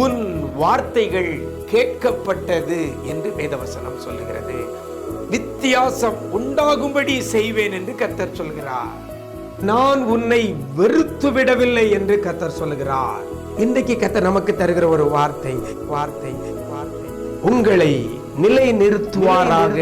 உன் வார்த்தைகள் கேட்கப்பட்டது என்று வேதவசனம் சொல்லுகிறது. வித்தியாசம் உண்டாகும்படி செய்வேன் என்று கர்த்தர் சொல்கிறார். நான் உன்னை வெறுத்து விடவில்லை என்று கர்த்தர் சொல்லுகிறார். இன்றைக்கு கர்த்தர் நமக்கு தருகிற ஒரு வார்த்தை வார்த்தை வார்த்தை உங்களை நிலை நிறுத்துவாராக.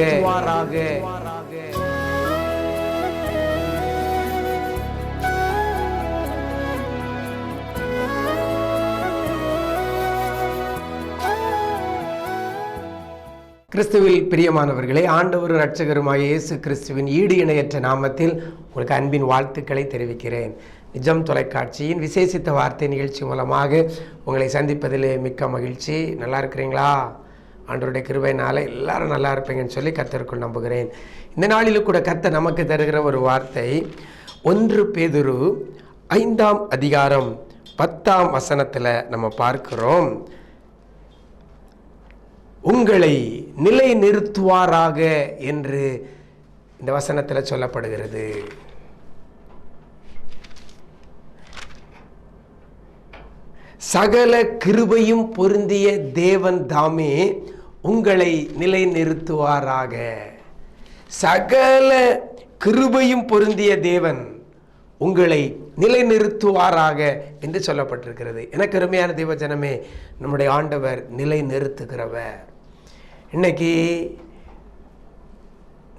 கிறிஸ்துவில் பிரியமானவர்களே, ஆண்டவர் இரட்சகருமாய் இயேசு கிறிஸ்துவின் ஈடு இணையற்ற நாமத்தில் உங்களுக்கு அன்பின் வாழ்த்துக்களை தெரிவிக்கிறேன். நிஜம் தொலைக்காட்சியின் விசேஷித்த வார்த்தை நிகழ்ச்சி மூலமாக உங்களை சந்திப்பதிலே மிக்க மகிழ்ச்சி. நல்லா இருக்கிறீங்களா? ஆண்டவருடைய கிருபையினால எல்லாரும் நல்லா இருப்பீங்கன்னு சொல்லி கர்த்தருக்குள் நம்புகிறேன். இந்த நாளிலும் கூட கர்த்தர் நமக்கு தருகிற ஒரு வார்த்தை 1 பேதுரு 5ஆம் அதிகாரம் 10ஆம் வசனத்தில் நம்ம பார்க்கிறோம். உங்களை நிலை நிறுத்துவாராக என்று இந்த வசனத்தில் சொல்லப்படுகிறது. சகல கிருபையும் பொருந்திய தேவன் தாமே உங்களை நிலை நிறுத்துவாராக. சகல கிருபையும் பொருந்திய தேவன் உங்களை நிலை நிறுத்துவாராக என்று சொல்லப்பட்டிருக்கிறது. எனக்கு அருமையான தேவஜனமே, நம்முடைய ஆண்டவர் நிலை நிறுத்துகிறவர். இன்னைக்கு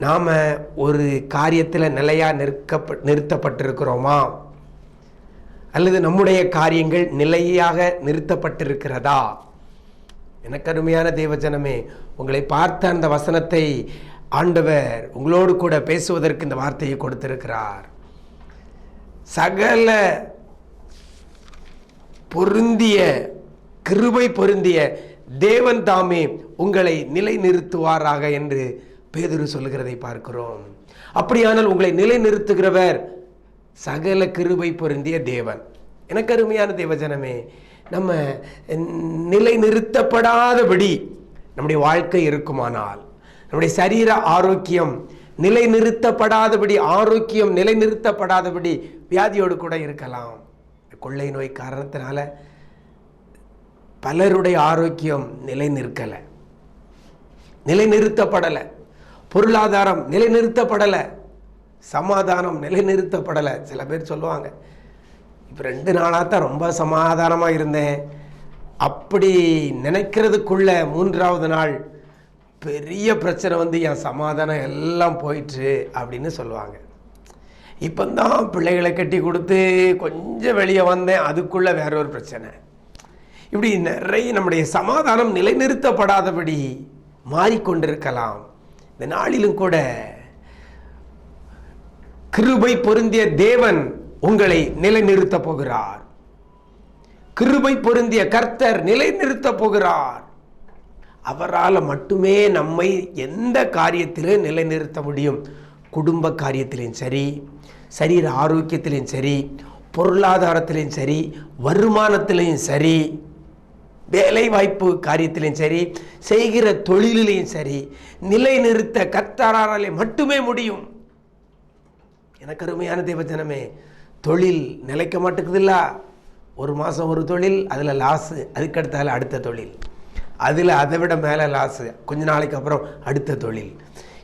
நாம் ஒரு காரியத்தில் நிலையாக நிறுத்தப்பட்டிருக்கிறோமா, அல்லது நம்முடைய காரியங்கள் நிலையாக நிறுத்தப்பட்டிருக்கிறதா? எனக்கு அருமையான தேவஜனமே, உங்களை பார்த்த அந்த வசனத்தை ஆண்டவர் உங்களோடு கூட பேசுவதற்கு இந்த வார்த்தையை கொடுத்திருக்கிறார். சகல பொருந்திய கிருபை பொருந்திய தேவன் தாமே உங்களை நிலை நிறுத்துவாராக என்று பேதுரு சொல்லுகிறதை பார்க்கிறோம். அப்படியானால் உங்களை நிலை நிறுத்துகிறவர் சகல கிருபை பொருந்திய தேவன். எனக்கு அருமையான தேவஜனமே, நம்ம நிலை நிறுத்தப்படாதபடி நம்முடைய வாழ்க்கை இருக்குமானால், நம்முடைய சரீர ஆரோக்கியம் நிலை நிறுத்தப்படாதபடி, ஆரோக்கியம் நிலை நிறுத்தப்படாதபடி வியாதியோடு கூட இருக்கலாம். கொள்ளை நோய் காரணத்தினால பலருடைய ஆரோக்கியம் நிலை நிற்கலை, நிலை நிறுத்தப்படலை. பொருளாதாரம் நிலை நிறுத்தப்படலை, சமாதானம் நிலை நிறுத்தப்படலை. சில பேர் சொல்லுவாங்க, இப்போ 2 நாளாக தான் ரொம்ப சமாதானமாக இருந்தேன், அப்படி நினைக்கிறதுக்குள்ள 3ஆவது நாள் பெரிய பிரச்சனை வந்து என் சமாதானம் எல்லாம் போயிட்டு அப்படின்னு சொல்லுவாங்க. இப்போ தான் பிள்ளைகளை கட்டி கொடுத்து கொஞ்சம் வெளியே வந்தேன், அதுக்குள்ளே வேற ஒரு பிரச்சனை. இப்படி நிறைய நம்முடைய சமாதானம் நிலைநிறுத்தப்படாதபடி மாறிக்கொண்டிருக்கலாம். இந்த நாளிலும் கூட கிருபை பொருந்திய தேவன் உங்களை நிலைநிறுத்த போகிறார். கிருபை பொருந்திய கர்த்தர் நிலைநிறுத்த போகிறார். அவரால் மட்டுமே நம்மை எந்த காரியத்திலும் நிலைநிறுத்த முடியும். குடும்ப காரியத்திலையும் சரி, சரீர ஆரோக்கியத்திலையும் சரி, பொருளாதாரத்திலையும் சரி, வருமானத்திலையும் சரி, வேலை வாய்ப்பு காரியத்திலையும் சரி, செய்கிற தொழிலையும் சரி, நிலைநிறுத்த கர்த்தராலே மட்டுமே முடியும். எனக்கு அருமையான தேவஜனமே, தொழில் நிலைக்க மாட்டேங்குதில்ல. ஒரு மாதம் ஒரு தொழில், அதில் லாஸு, அதுக்கடுத்தால அடுத்த தொழில், அதில் அதை விட மேலே லாஸு, கொஞ்ச நாளைக்கு அப்புறம் அடுத்த தொழில்.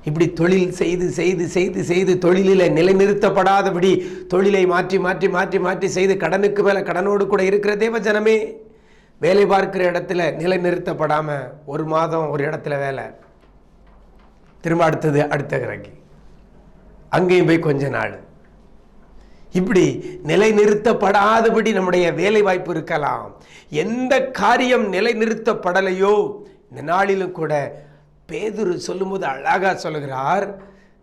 இப்படி தொழில் செய்து செய்து செய்து செய்து தொழிலில் நிலைநிறுத்தப்படாதபடி தொழிலை மாற்றி மாற்றி மாற்றி மாற்றி செய்து கடனுக்கு மேலே கடனோடு கூட இருக்கிற தேவஜனமே, வேலை பார்க்கிற இடத்துல நிலைநிறுத்தப்படாமல் 1 மாதம் ஒரு இடத்துல வேலை, திரும்ப அடுத்தது அடுத்த கிரகி, அங்கேயும் போய் கொஞ்ச நாள், இப்படி நிலைநிறுத்தப்படாதபடி நம்முடைய வேலை வாய்ப்பு இருக்கலாம். எந்த காரியம் நிலைநிறுத்தப்படலையோ இந்த நாளிலும் கூட பேதுரு சொல்லும்போது அழகா சொல்லுகிறார்,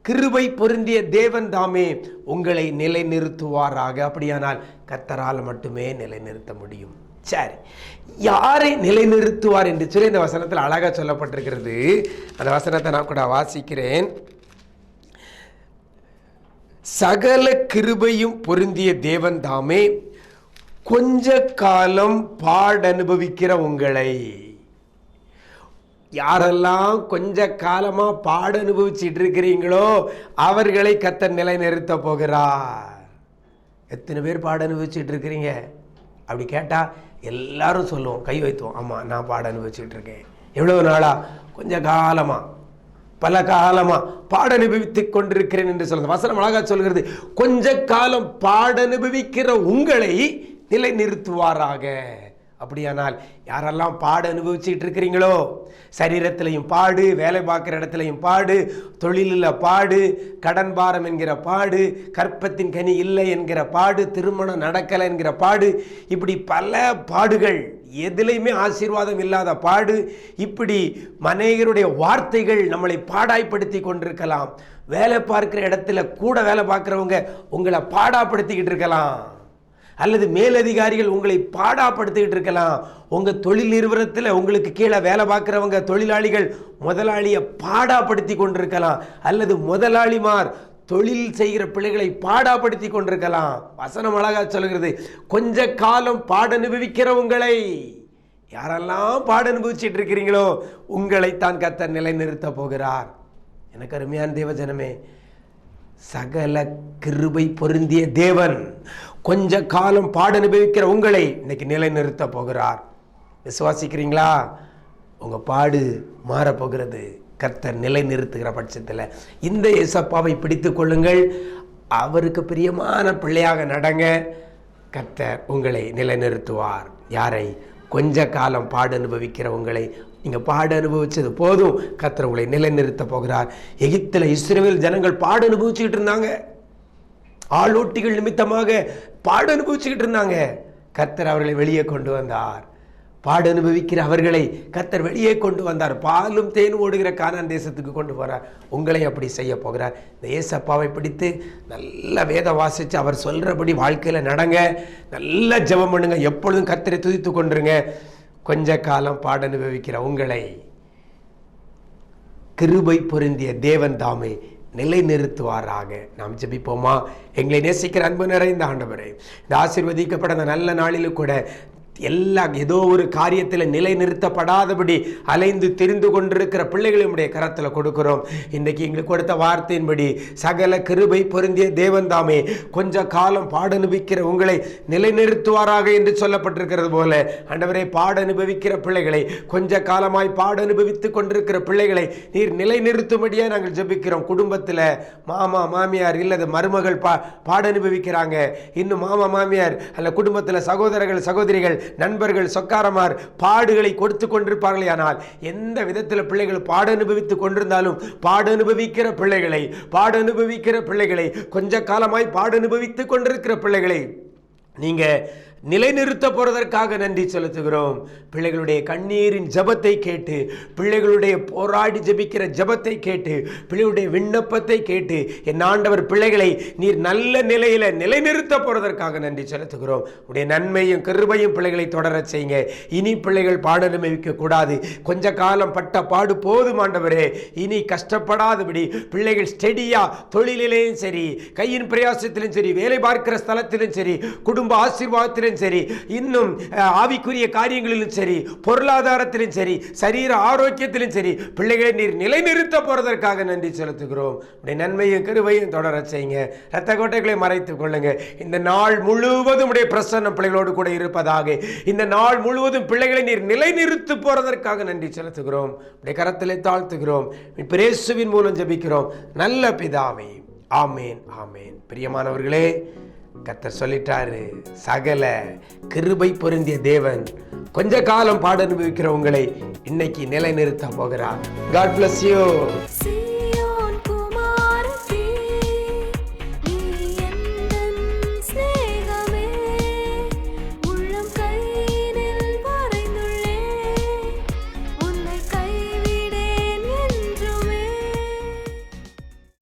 கிருபை பொருந்திய தேவன் தாமே உங்களை நிலைநிறுத்துவாராக. அப்படியானால் கர்த்தரால் மட்டுமே நிலைநிறுத்த முடியும். சரி, யாரை நிலைநிறுத்துவார் என்று சொல்லி இந்த வசனத்தில் அழகா சொல்லப்பட்டிருக்கிறது. அந்த வசனத்தை நான் கூட வாசிக்கிறேன். சகல கிருபையும் பொருந்திய தேவன் தாமே கொஞ்ச காலம் பாடனுபவிக்கிற உங்களை யாரெல்லாம் கொஞ்ச காலமா பாட அனுபவிச்சுட்டு இருக்கிறீங்களோ அவர்களை கர்த்தர் நிலைநிறுத்த போகிறார். எத்தனை பேர் பாட அனுபவிச்சுட்டு இருக்கிறீங்க அப்படி கேட்டா எல்லாரும் சொல்லுவோம், கை வைத்துவோம், ஆமா நான் பாட அனுபவிச்சுட்டு இருக்கேன். எவ்வளவு நாளா? கொஞ்ச காலமா, பல காலமா பாட அனுபவித்துக் கொண்டிருக்கிறேன் என்று சொல்றது வசனம் அழகா சொல்கிறது. கொஞ்ச காலம் பாட அனுபவிக்கிற உங்களை நிலைநிறுத்துவாராக. அப்படியானால் யாரெல்லாம் பாட அனுபவிச்சுட்டு இருக்கிறீங்களோ, சரீரத்திலையும் பாடு, வேலை பார்க்குற இடத்துலையும் பாடு, தொழிலில் பாடு, கடன் பாரம் என்கிற பாடு, கற்பத்தின் கனி இல்லை என்கிற பாடு, திருமணம் நடக்கலை என்கிற பாடு, இப்படி பல பாடுகள், எதுலையுமே ஆசீர்வாதம் இல்லாத பாடு, இப்படி அநேகருடைய வார்த்தைகள் நம்மளை பாடாய்ப்படுத்தி கொண்டிருக்கலாம். வேலை பார்க்குற இடத்துல கூட வேலை பார்க்குறவங்க உங்களை பாடாப்படுத்திக்கிட்டு இருக்கலாம், அல்லது மேலதிகாரிகள் உங்களை பாடாப்படுத்திக்கிட்டு இருக்கலாம். உங்கள் தொழில் நிறுவனத்தில் உங்களுக்கு கீழே வேலை பார்க்குறவங்க தொழிலாளிகள் முதலாளியை பாடாப்படுத்தி கொண்டிருக்கலாம், அல்லது முதலாளிமார் தொழில் செய்கிற பிள்ளைகளை பாடாப்படுத்தி கொண்டிருக்கலாம். வசனம் அழகா சொல்கிறது, கொஞ்ச காலம் பாட அனுபவிக்கிற உங்களை, யாரெல்லாம் பாட அனுபவிச்சுட்டு இருக்கிறீங்களோ உங்களை தான் கர்த்தர் நிலைநிறுத்த போகிறார். எனக்கு அருமையான தேவஜனமே, சகல கிருபை பொருந்திய தேவன் கொஞ்ச காலம் பாட அனுபவிக்கிற உங்களை இன்னைக்கு நிலைநிறுத்த போகிறார். விசுவாசிக்கிறீங்களா? உங்க பாடு மாறப்போகிறது கர்த்தர் நிலைநிறுத்துகிற பட்சத்தில். இந்த ஏசப்பாவை பிடித்து கொள்ளுங்கள், அவருக்கு பிரியமான பிள்ளையாக நடங்க, கர்த்தர் உங்களை நிலைநிறுத்துவார். யாரை? கொஞ்ச காலம் பாடு அனுபவிக்கிற உங்களை. நீங்கள் பாட அனுபவிச்சது போதும், கர்த்தர் உங்களை நிலைநிறுத்த போகிறார். எகிப்தில் இஸ்ரவேல் ஜனங்கள் பாடு அனுபவிச்சுக்கிட்டு இருந்தாங்க, ஆளோட்டிகள் நிமித்தமாக பாடு அனுபவிச்சுக்கிட்டு இருந்தாங்க. கர்த்தர் அவர்களை வெளியே கொண்டு வந்தார். பாடு அனுபவிக்கிற அவர்களை கர்த்தர் வெளியே கொண்டு வந்தார். பாலும் தேனும் ஓடுகிற கானான் தேசத்துக்கு கொண்டு போகிறார். உங்களை அப்படி செய்ய போகிறார். இந்த ஏசப்பாவை பிடித்து நல்ல வேத வாசித்து அவர் சொல்கிறபடி வாழ்க்கையில் நடங்க, நல்ல ஜெபம் பண்ணுங்க, எப்பொழுதும் கர்த்தரை துதித்து கொண்டிருங்க. கொஞ்ச காலம் பாட அனுபவிக்கிற உங்களை கிருபை பொருந்திய தேவன் தாமே நிலைநிறுத்துவாராக. நாம் ஜெபிப்போமா? எங்களை நேசிக்கிற அன்பு நிறைந்த ஆண்டவரே, இந்த ஆசீர்வதிக்கப்பட்ட நல்ல நாளிலும் கூட ஏதோ ஒரு காரியத்தில் நிலைநிறுத்தப்படாதபடி அலைந்து திரிந்து கொண்டிருக்கிற பிள்ளைகளை உடைய கரத்தில் கொடுக்கிறோம். இன்றைக்கு எங்களுக்கு கொடுத்த வார்த்தையின்படி சகல கிருபை பொருந்திய தேவன் தாமே கொஞ்ச காலம் பாட அனுபவிக்கிற உங்களை நிலைநிறுத்துவாராக என்று சொல்லப்பட்டிருக்கிறது போல, ஆண்டவரே, பாட அனுபவிக்கிற பிள்ளைகளை, கொஞ்ச காலமாய் பாட அனுபவித்துக் கொண்டிருக்கிற பிள்ளைகளை நீர் நிலைநிறுத்தும்படியாக நாங்கள் ஜெபிக்கிறோம். குடும்பத்தில் மாமா மாமியார் இல்லது மருமகள் பாட அனுபவிக்கிறாங்க, இன்னும் மாமா மாமியார் அல்ல குடும்பத்தில் சகோதரர்கள் சகோதரிகள் நண்பர்கள் சொக்காரமார் பாடுகளை கொடுத்து கொண்டிருப்பார்களே. ஆனால் எந்த விதத்தில் பிள்ளைகள் பாட அனுபவித்துக் கொண்டிருந்தாலும் பாட அனுபவிக்கிற பிள்ளைகளை கொஞ்ச காலமாய் பாட அனுபவித்துக் கொண்டிருக்கிற பிள்ளைகளை நீங்க நிலைநிறுத்த போறதற்காக நன்றி செலுத்துகிறோம். பிள்ளைகளுடைய கண்ணீரின் ஜபத்தை கேட்டு, பிள்ளைகளுடைய போராடி ஜபிக்கிற ஜபத்தை கேட்டு, பிள்ளைகளுடைய விண்ணப்பத்தை கேட்டு என் ஆண்டவர் பிள்ளைகளை நீர் நல்ல நிலையில நிலைநிறுத்த போறதற்காக நன்றி செலுத்துகிறோம். உடைய நன்மையும் கிருபையும் பிள்ளைகளை தொடர செய்யுங்க. இனி பிள்ளைகள் பாட அனுபவிக்க கூடாது. கொஞ்ச காலம் பட்ட பாடு போதும் ஆண்டவரே. இனி கஷ்டப்படாதபடி பிள்ளைகள் ஸ்டெடியா தொழிலிலேயும் சரி, கையின் பிரயாசத்திலும் சரி, வேலை பார்க்கிற ஸ்தலத்திலும் சரி, குடும்ப ஆசீர்வாதத்திலும் சரி, இன்னும் ஆவிக்குரிய காரியங்களிலும் சரி, பொருளாதாரத்திலும் சரி, சரீர ஆரோக்கியத்திலும் சரி, பிள்ளைகளை நீர் நிலைநிறுத்த போறதற்காக நன்றி செலுத்துகிறோம். உடைய நன்மையும் கிருபையும் தொடர செய்யுங்க. இரத்த கோட்டைகளை மறைத்துக் கொள்ளுங்க. இந்த நாள் முழுவதும் உடைய பிரசன்னம் பிள்ளைகளோடு கூட இருப்பதாக. இந்த நாள் முழுவதும் பிள்ளைகளை நீர் நிலைநிறுத்த போறதற்காக நன்றி செலுத்துகிறோம். உடைய கரத்திலே தாழ்த்துகிறோம். இயேசுவின் மூலம் ஜெபிக்கிறோம் நல்ல பிதாவே, ஆமேன் ஆமேன். பிரியமானவர்களே, கர்த்தர் சொல்லிட்டாரு, சகல கிருபை பொருந்திய தேவன் கொஞ்ச காலம் பாட அனுபவிக்கிற உங்களை இன்னைக்கு நிலைநிறுத்த போகிறார். God bless you.